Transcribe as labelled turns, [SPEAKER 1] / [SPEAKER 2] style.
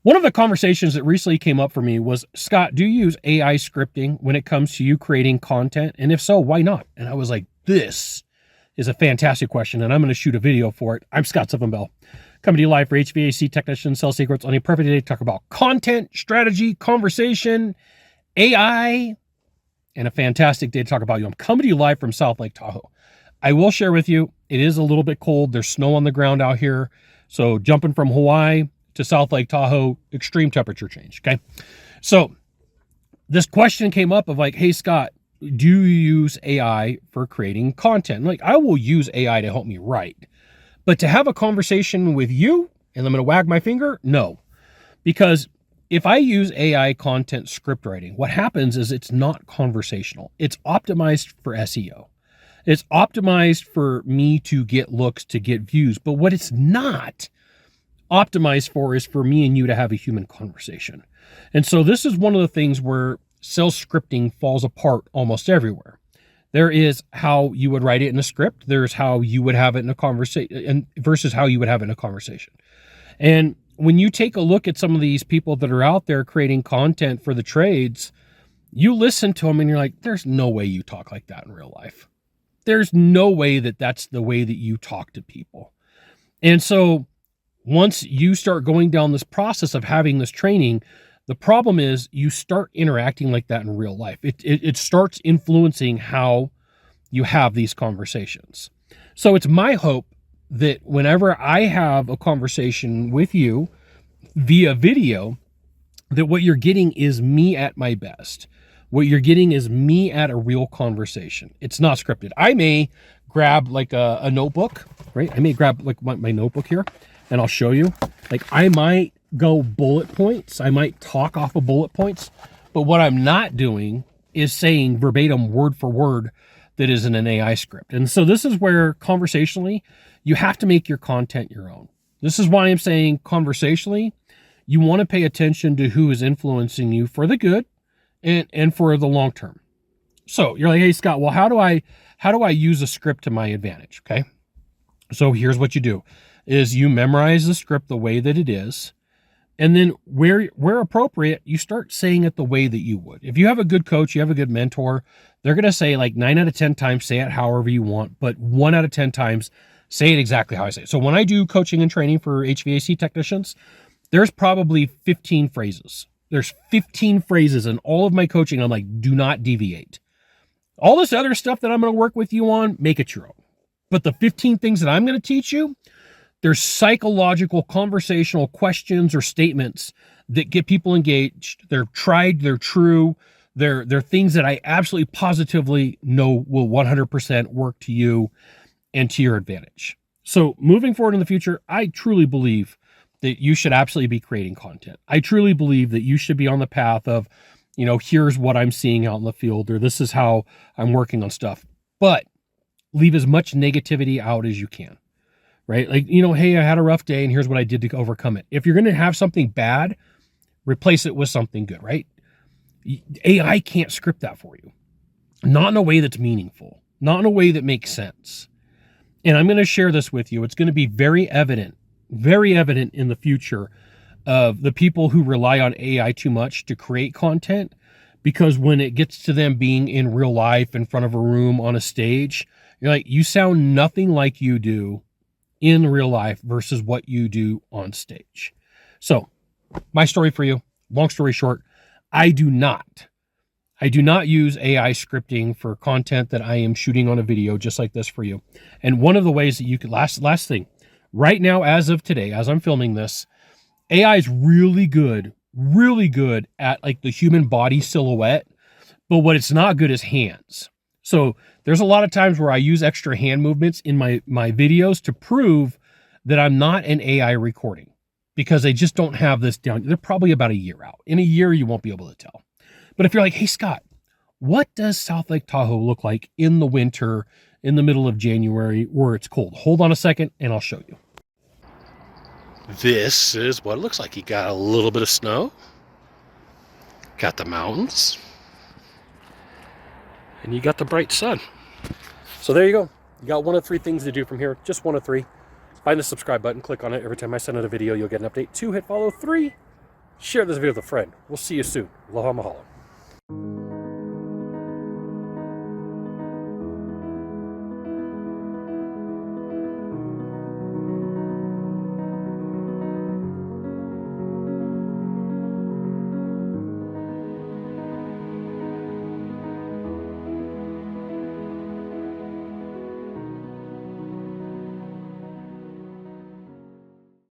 [SPEAKER 1] One of the conversations that recently came up for me was, Scott, do you use AI scripting when it comes to you creating content? And if so, why not? And I was like, this is a fantastic question, and I'm going to shoot a video for it. I'm Scott Bell, coming to you live for HVAC Technicians Sales Secrets on a perfect day to talk about content, strategy, conversation, AI, and a fantastic day to talk about you. I'm coming to you live from South Lake Tahoe. I will share with you, it is a little bit cold. There's snow on the ground out here. So jumping from Hawaii to South Lake Tahoe, extreme temperature change, okay? So this question came up of like, hey, Scott, do you use AI for creating content? Like, I will use AI to help me write. But to have a conversation with you, and I'm going to wag my finger, no. Because if I use AI content script writing, what happens is it's not conversational. It's optimized for SEO. It's optimized for me to get looks, to get views. But what it's not optimized for is for me and you to have a human conversation. And so this is one of the things where sales scripting falls apart almost everywhere. There is how you would write it in a script. There's how you would have it in a conversation versus how you would have it in a conversation. And when you take a look at some of these people that are out there creating content for the trades, you listen to them and you're like, there's no way you talk like that in real life. There's no way that that's the way that you talk to people. And so once you start going down this process of having this training, the problem is you start interacting like that in real life. It starts influencing how you have these conversations. So it's my hope that whenever I have a conversation with you via video, that what you're getting is me at my best. What you're getting is me at a real conversation. It's not scripted. I may grab like a notebook, right? I may grab like my notebook here and I'll show you. Like I might go bullet points. I might talk off of bullet points, but what I'm not doing is saying verbatim word for word that is in an AI script. And so this is where conversationally, you have to make your content your own. This is why I'm saying conversationally, you want to pay attention to who is influencing you for the good and for the long term. So you're like, hey, Scott, well, how do I use a script to my advantage? Okay. So here's what you do is you memorize the script the way that it is. And then where appropriate, you start saying it the way that you would. If you have a good coach, you have a good mentor, they're going to say like 9 out of 10 times, say it however you want, but 1 out of 10 times, say it exactly how I say it. So when I do coaching and training for HVAC technicians, there's probably 15 phrases. There's 15 phrases in all of my coaching. I'm like, do not deviate. All this other stuff that I'm going to work with you on, make it your own. But the 15 things that I'm going to teach you, there's psychological, conversational questions or statements that get people engaged. They're tried, they're true. They're things that I absolutely positively know will 100% work to you and to your advantage. So moving forward in the future, I truly believe that you should absolutely be creating content. I truly believe that you should be on the path of, here's what I'm seeing out in the field, or this is how I'm working on stuff. But leave as much negativity out as you can, right? Like, hey, I had a rough day and here's what I did to overcome it. If you're going to have something bad, replace it with something good, right? AI can't script that for you. Not in a way that's meaningful, not in a way that makes sense. And I'm going to share this with you. It's going to be very evident in the future of the people who rely on AI too much to create content, because when it gets to them being in real life in front of a room on a stage, you're like, you sound nothing like you do in real life versus what you do on stage. So my story for you, long story short, I do not use AI scripting for content that I am shooting on a video just like this for you. And one of the ways that you could, last thing, right now, as of today, as I'm filming this, AI is really good at like the human body silhouette, but what it's not good is hands. So there's a lot of times where I use extra hand movements in my videos to prove that I'm not an AI recording, because they just don't have this down. They're probably about a year out. In a year, you won't be able to tell. But if you're like, hey, Scott, what does South Lake Tahoe look like in the winter, in the middle of January, where it's cold? Hold on a second and I'll show you. This is what it looks like. You got a little bit of snow, got the mountains, and you got the bright sun. So there you go. You got one of 3 things to do from here. Just one of 3. Find the subscribe button, click on it. Every time I send out a video, you'll get an update. 2, hit follow. 3, Share this video with a friend. We'll see you soon. Aloha mahalo.